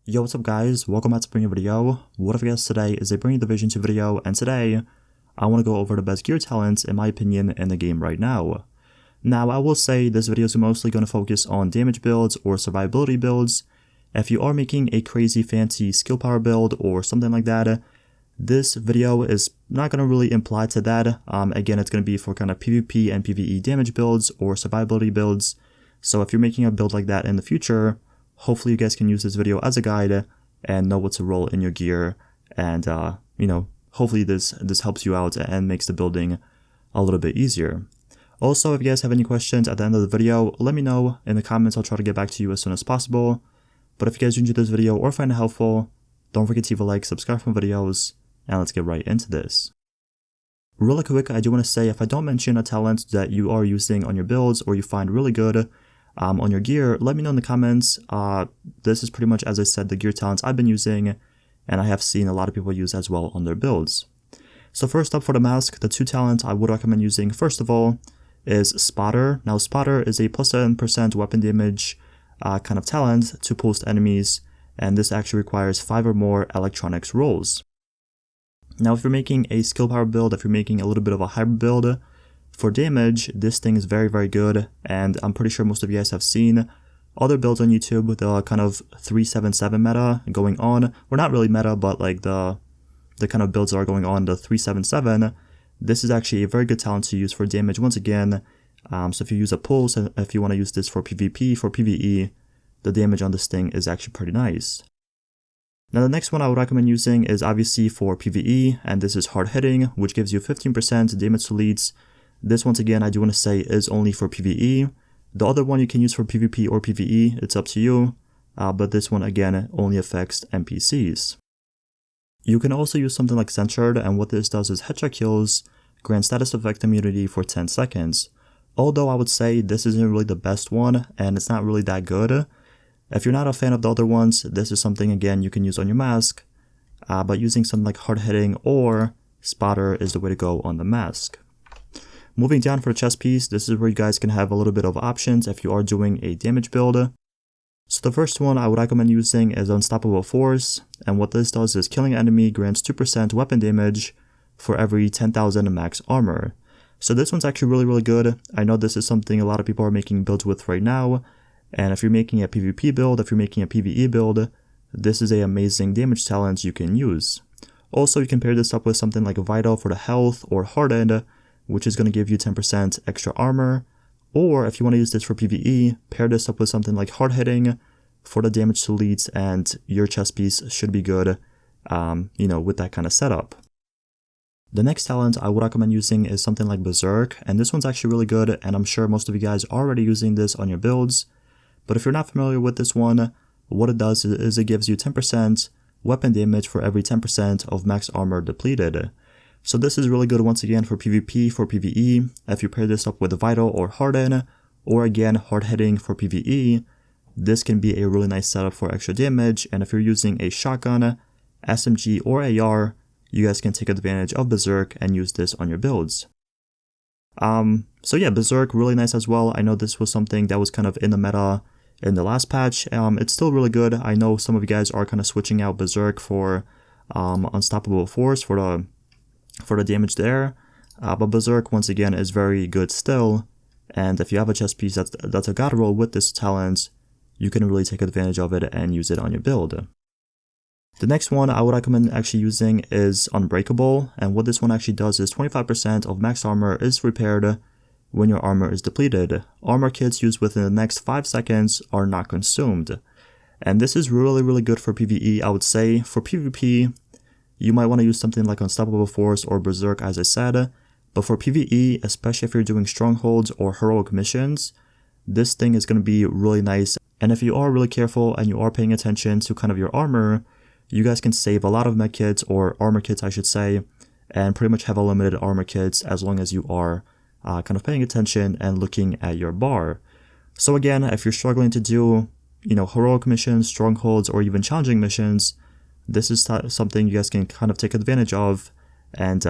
Yo, what's up guys, welcome back to Bring a Video. What I've got today is a Bring Division 2 video, and today I want to go over the best gear talents in my opinion in the game right now. Now I will say this video is mostly going to focus on damage builds or survivability builds. If you are making a crazy fancy skill power build or something like that, this video is not going to really imply to that. Again, it's going to be for kind of PvP and PvE damage builds or survivability builds. So if you're making a build like that in the future, hopefully you guys can use this video as a guide and know what to roll in your gear, and hopefully this helps you out and makes the building a little bit easier. Also, if you guys have any questions at the end of the video, let me know in the comments. I'll try to get back to you as soon as possible. But if you guys enjoyed this video or find it helpful, don't forget to leave a like, subscribe for more videos, and let's get right into this. Really quick, I do want to say, if I don't mention a talent that you are using on your builds or you find really good on your gear, let me know in the comments. This is pretty much, as I said, the gear talents I've been using and I have seen a lot of people use as well on their builds. So first up for the mask, the two talents I would recommend using first of all is Spotter. Now Spotter is a plus 7% weapon damage kind of talent to post enemies, and this actually requires 5 or more electronics rolls. Now if you're making a skill power build, if you're making a little bit of a hybrid build, for damage, this thing is very, very good, and I'm pretty sure most of you guys have seen other builds on YouTube with the kind of 377 meta going on, or not really meta, but like the kind of builds that are going on, the 377. This is actually a very good talent to use for damage once again. So if you use a pulse, if you want to use this for PvP, for PvE, the damage on this thing is actually pretty nice. Now the next one I would recommend using is obviously for PvE, and this is Hard Hitting, which gives you 15% damage to leads. This, once again, I do want to say is only for PvE. The other one you can use for PvP or PvE, it's up to you, but this one, again, only affects NPCs. You can also use something like Censured, and what this does is headshot kills grant status effect immunity for 10 seconds. Although I would say this isn't really the best one, and it's not really that good. If you're not a fan of the other ones, this is something, again, you can use on your mask, but using something like Hard Hitting or Spotter is the way to go on the mask. Moving down for the chest piece, this is where you guys can have a little bit of options if you are doing a damage build. So the first one I would recommend using is Unstoppable Force, and what this does is killing an enemy grants 2% weapon damage for every 10,000 max armor. So this one's actually really, really good. I know this is something a lot of people are making builds with right now, and if you're making a PvP build, if you're making a PvE build, this is an amazing damage talent you can use. Also, you can pair this up with something like Vital for the health, or Hardened, which is going to give you 10% extra armor, or if you want to use this for PvE, pair this up with something like Hard Hitting for the damage to leads, and your chest piece should be good, with that kind of setup. The next talent I would recommend using is something like Berserk, and this one's actually really good, and I'm sure most of you guys are already using this on your builds, but if you're not familiar with this one, what it does is it gives you 10% weapon damage for every 10% of max armor depleted. So this is really good once again for PvP, for PvE, if you pair this up with Vital or Harden, or again Hard Hitting for PvE, this can be a really nice setup for extra damage, and if you're using a shotgun, SMG, or AR, you guys can take advantage of Berserk and use this on your builds. So yeah, Berserk, really nice as well. I know this was something that was kind of in the meta in the last patch. It's still really good. I know some of you guys are kind of switching out Berserk for Unstoppable Force for the damage there, but Berserk once again is very good still, and if you have a chest piece that's a god roll with this talent, you can really take advantage of it and use it on your build. The next one I would recommend actually using is Unbreakable, and what this one actually does is 25% of max armor is repaired when your armor is depleted. Armor kits used within the next 5 seconds are not consumed, and this is really, really good for PvE, I would say. For PvP, you might want to use something like Unstoppable Force or Berserk, as I said, but for PvE, especially if you're doing strongholds or heroic missions, this thing is going to be really nice. And if you are really careful and you are paying attention to kind of your armor, you guys can save a lot of med kits, or armor kits I should say, and pretty much have unlimited armor kits as long as you are kind of paying attention and looking at your bar. So again, if you're struggling to do, heroic missions, strongholds, or even challenging missions, this is something you guys can kind of take advantage of and,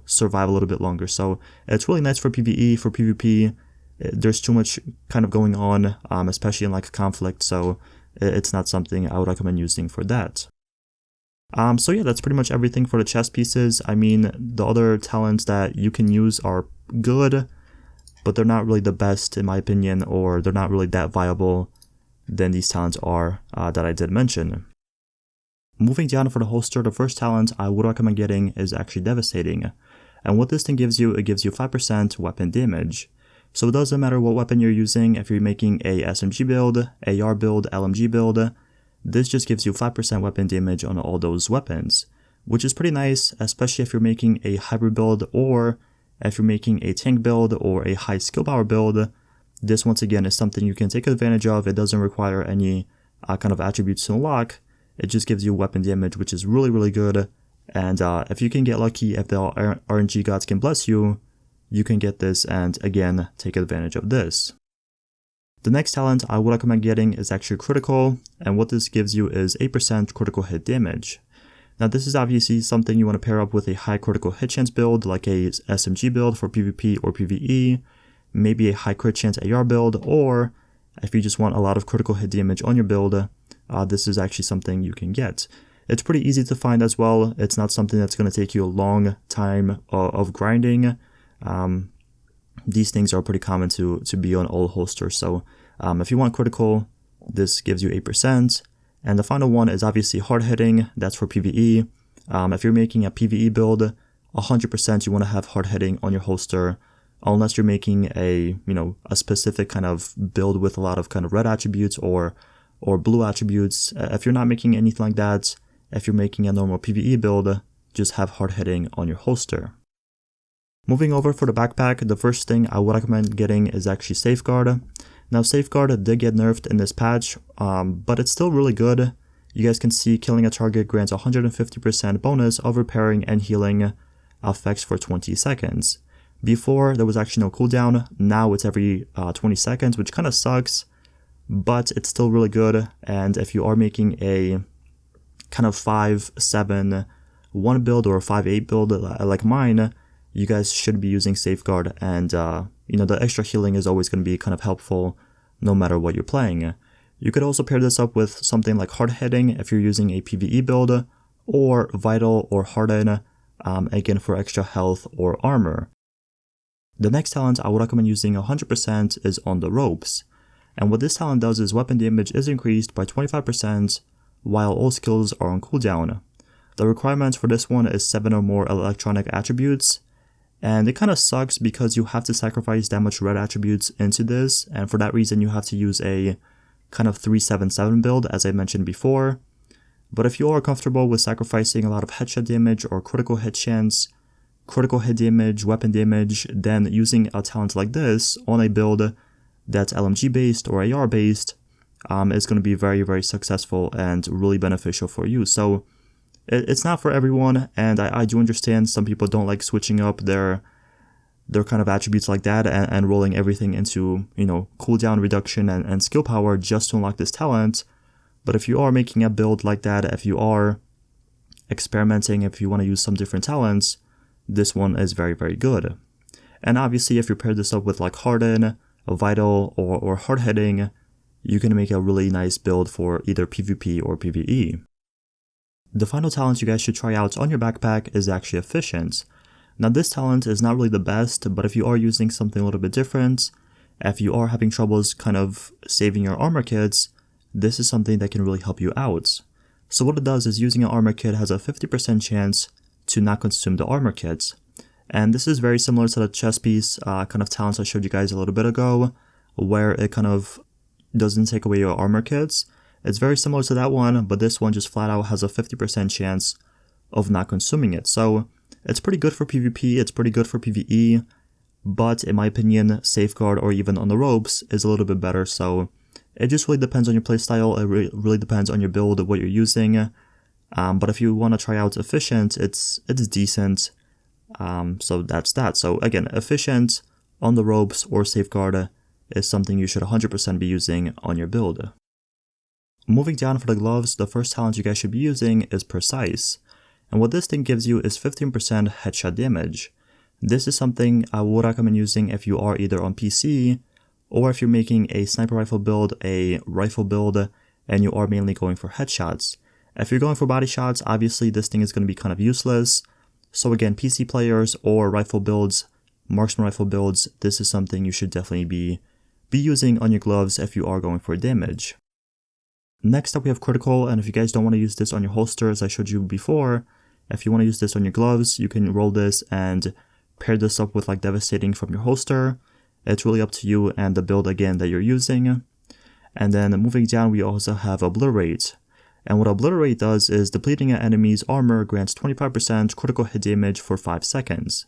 survive a little bit longer. So it's really nice for PvE, for PvP. There's too much kind of going on, especially in like conflict. So it's not something I would recommend using for that. So yeah, that's pretty much everything for the chest pieces. I mean, the other talents that you can use are good, but they're not really the best in my opinion, or they're not really that viable than these talents are that I did mention. Moving down for the holster, the first talent I would recommend getting is actually Devastating. And what this thing gives you, it gives you 5% weapon damage. So it doesn't matter what weapon you're using, if you're making a SMG build, AR build, LMG build, this just gives you 5% weapon damage on all those weapons, which is pretty nice, especially if you're making a hybrid build or if you're making a tank build or a high skill power build. This once again is something you can take advantage of. It doesn't require any kind of attributes to unlock. It just gives you weapon damage, which is really, really good. And if you can get lucky, if the RNG gods can bless you, you can get this and again take advantage of this. The next talent I would recommend getting is actually Critical, and what this gives you is 8% critical hit damage. Now this is obviously something you want to pair up with a high critical hit chance build like a SMG build for PvP or PvE, maybe a high crit chance AR build, or if you just want a lot of critical hit damage on your build, this is actually something you can get. It's pretty easy to find as well. It's not something that's going to take you a long time of grinding. These things are pretty common to be on all holsters. So if you want critical, this gives you 8%. And the final one is obviously hard hitting. That's for PvE. If you're making a PvE build, 100% you want to have hard hitting on your holster, unless you're making a specific kind of build with a lot of kind of red attributes or blue attributes. If you're not making anything like that, if you're making a normal PvE build, just have hard hitting on your holster. Moving over for the backpack, the first thing I would recommend getting is actually Safeguard. Now Safeguard did get nerfed in this patch, but it's still really good. You guys can see killing a target grants 150% bonus of repairing and healing effects for 20 seconds. Before, there was actually no cooldown. Now it's every 20 seconds, which kind of sucks, but it's still really good. And if you are making a kind of 5-7-1 build or a 5-8 build like mine, you guys should be using Safeguard, and the extra healing is always going to be kind of helpful no matter what you're playing. You could also pair this up with something like Hard Hitting if you're using a PvE build, or Vital or Harden, again for extra health or armor. The next talent I would recommend using 100% is On the Ropes, and what this talent does is weapon damage is increased by 25% while all skills are on cooldown. The requirement for this one is 7 or more electronic attributes, and it kind of sucks because you have to sacrifice that much red attributes into this, and for that reason you have to use a kind of 3-7-7 build as I mentioned before. But if you are comfortable with sacrificing a lot of headshot damage or critical hit chance, critical hit damage, weapon damage, then using a talent like this on a build that's LMG based or AR based is going to be very, very successful and really beneficial for you. So it's not for everyone, and I do understand some people don't like switching up their kind of attributes like that and rolling everything into, cooldown reduction and skill power just to unlock this talent. But if you are making a build like that, if you are experimenting, if you want to use some different talents, this one is very, very good. And obviously if you pair this up with like Harden, Vital, or Hard Hitting, you can make a really nice build for either PvP or PvE. The final talent you guys should try out on your backpack is actually Efficient. Now this talent is not really the best, but if you are using something a little bit different, if you are having troubles kind of saving your armor kits, this is something that can really help you out. So what it does is using an armor kit has a 50% chance to not consume the armor kits. And this is very similar to the chest piece kind of talents I showed you guys a little bit ago, where it kind of doesn't take away your armor kits. It's very similar to that one, but this one just flat out has a 50% chance of not consuming it. So it's pretty good for PvP, it's pretty good for PvE, but in my opinion, Safeguard or even On the Ropes is a little bit better. So it just really depends on your playstyle, it really depends on your build, what you're using. But if you want to try out Efficient, it's decent. So that's that. So again, Efficient, On the Ropes, or Safeguard is something you should 100% be using on your build. Moving down for the gloves, the first talent you guys should be using is Precise. And what this thing gives you is 15% headshot damage. This is something I would recommend using if you are either on PC, or if you're making a sniper rifle build, a rifle build, and you are mainly going for headshots. If you're going for body shots, obviously this thing is going to be kind of useless. So again, PC players or rifle builds, marksman rifle builds, this is something you should definitely be using on your gloves if you are going for damage. Next up we have critical, and if you guys don't want to use this on your holster as I showed you before, if you want to use this on your gloves, you can roll this and pair this up with like devastating from your holster. It's really up to you and the build again that you're using. And then moving down, we also have obliterate. And what obliterate does is depleting an enemy's armor grants 25% critical hit damage for 5 seconds.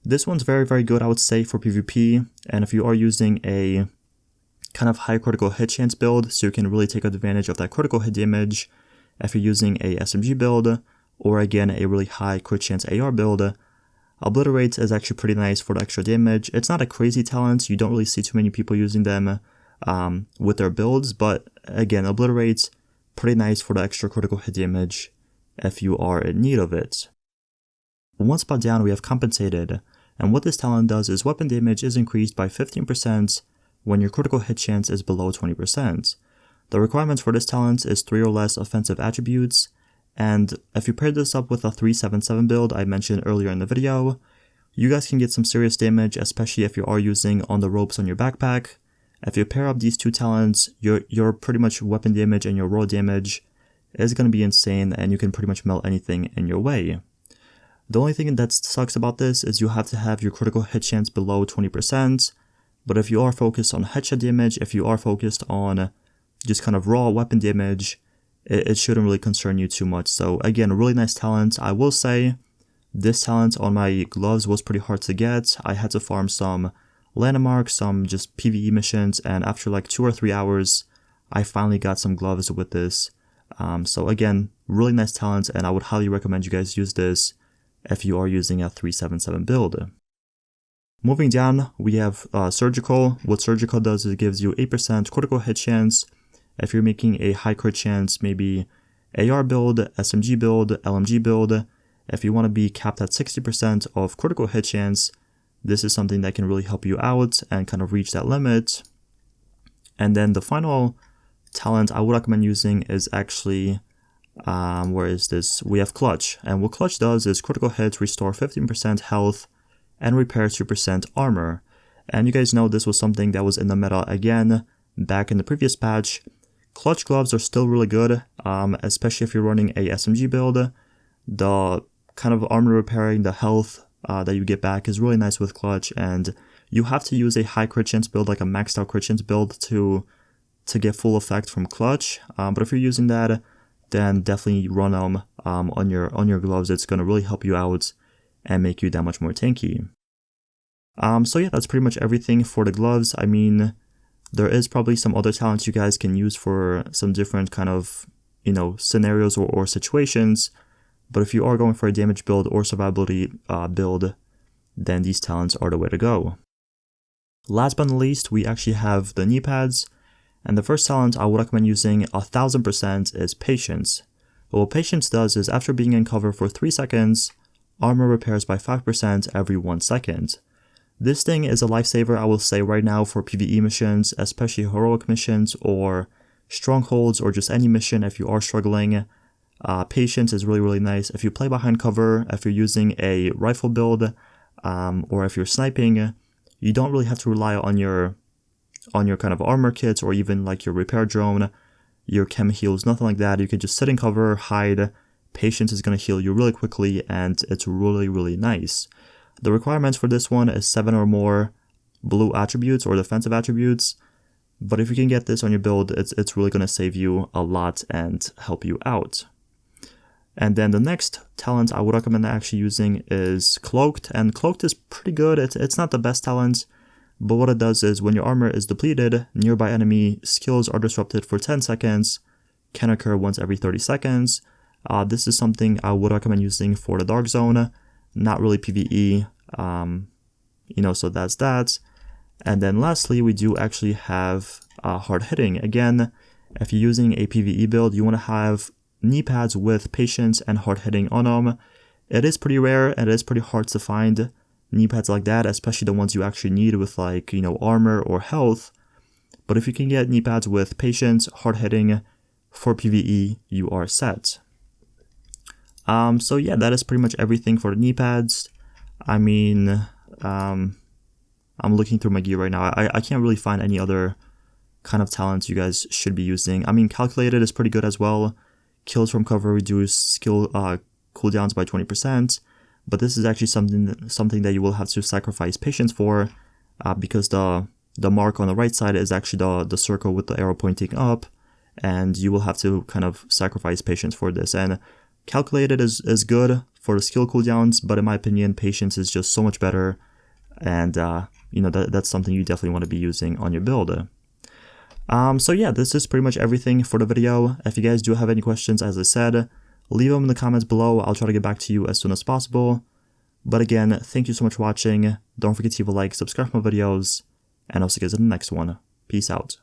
This one's very, very good, I would say, for PvP. And if you are using a kind of high critical hit chance build, so you can really take advantage of that critical hit damage. If you're using a SMG build, or again, a really high crit chance AR build, obliterate is actually pretty nice for the extra damage. It's not a crazy talent, you don't really see too many people using them with their builds, but again, obliterate, pretty nice for the extra critical hit damage if you are in need of it. One spot down, we have compensated, and what this talent does is weapon damage is increased by 15% when your critical hit chance is below 20%. The requirements for this talent is 3 or less offensive attributes, and if you pair this up with a 377 build I mentioned earlier in the video, you guys can get some serious damage, especially if you are using on the ropes on your backpack. If you pair up these two talents, your pretty much weapon damage and your raw damage is going to be insane, and you can pretty much melt anything in your way. The only thing that sucks about this is you have to have your critical hit chance below 20%, but if you are focused on headshot damage, if you are focused on just kind of raw weapon damage, it shouldn't really concern you too much. So again, a really nice talent. I will say this talent on my gloves was pretty hard to get. I had to farm some landmarks, some just PvE missions, and after like 2 or 3 hours, I finally got some gloves with this. So again, really nice talent, and I would highly recommend you guys use this if you are using a 377 build. Moving down, we have surgical. What surgical does is it gives you 8% critical hit chance. If you're making a high crit chance, maybe AR build, SMG build, LMG build, if you want to be capped at 60% of critical hit chance, this is something that can really help you out and kind of reach that limit. And then the final talent I would recommend using is actually, where is this? We have Clutch. And what Clutch does is critical hits restore 15% health and repair 2% armor. And you guys know this was something that was in the meta again back in the previous patch. Clutch gloves are still really good, especially if you're running a SMG build. The kind of armor repairing, the health that you get back is really nice with Clutch, and you have to use a high crit chance build, like a maxed out crit chance build to get full effect from Clutch. But if you're using that, then definitely run them on your gloves. It's going to really help you out and make you that much more tanky. So yeah, that's pretty much everything for the gloves. I mean, there is probably some other talents you guys can use for some different kind of, scenarios or situations. But if you are going for a damage build or survivability build, then these talents are the way to go. Last but not least, we actually have the knee pads. And the first talent I would recommend using 1000% is Patience. What Patience does is after being in cover for 3 seconds, armor repairs by 5% every 1 second. This thing is a lifesaver, I will say right now, for PvE missions, especially heroic missions or strongholds or just any mission if you are struggling. Patience is really, really nice. If you play behind cover, if you're using a rifle build, or if you're sniping, you don't really have to rely on your kind of armor kits or even like your repair drone, your chem heals, nothing like that. You can just sit in cover, hide. Patience is going to heal you really quickly, and it's really, really nice. The requirements for this one is 7 or more blue attributes or defensive attributes, but if you can get this on your build, it's really going to save you a lot and help you out. And then the next talent I would recommend actually using is Cloaked, and Cloaked is pretty good. It's not the best talent, but what it does is when your armor is depleted, nearby enemy skills are disrupted for 10 seconds, can occur once every 30 seconds. This is something I would recommend using for the Dark Zone. Not really PvE, so that's that. And then lastly, we do actually have hard hitting. Again, if you're using a PvE build, you want to have knee pads with Patience and hard hitting on them. It is pretty rare and it is pretty hard to find knee pads like that, especially the ones you actually need with armor or health. But if you can get knee pads with Patience, hard hitting, for PvE, you are set. So yeah, that is pretty much everything for the knee pads. I mean, I'm looking through my gear right now. I can't really find any other kind of talents you guys should be using. I mean, Calculated is pretty good as well. Kills from cover reduce skill cooldowns by 20%, but this is actually something that you will have to sacrifice patience for, because the mark on the right side is actually the circle with the arrow pointing up, and you will have to kind of sacrifice patience for this. And Calculated is good for the skill cooldowns, but in my opinion, patience is just so much better, and you know, that's something you definitely want to be using on your build. So yeah, this is pretty much everything for the video. If you guys do have any questions, as I said, leave them in the comments below. I'll try to get back to you as soon as possible. But again, thank you so much for watching. Don't forget to leave a like, subscribe to my videos, and I'll see you guys in the next one. Peace out.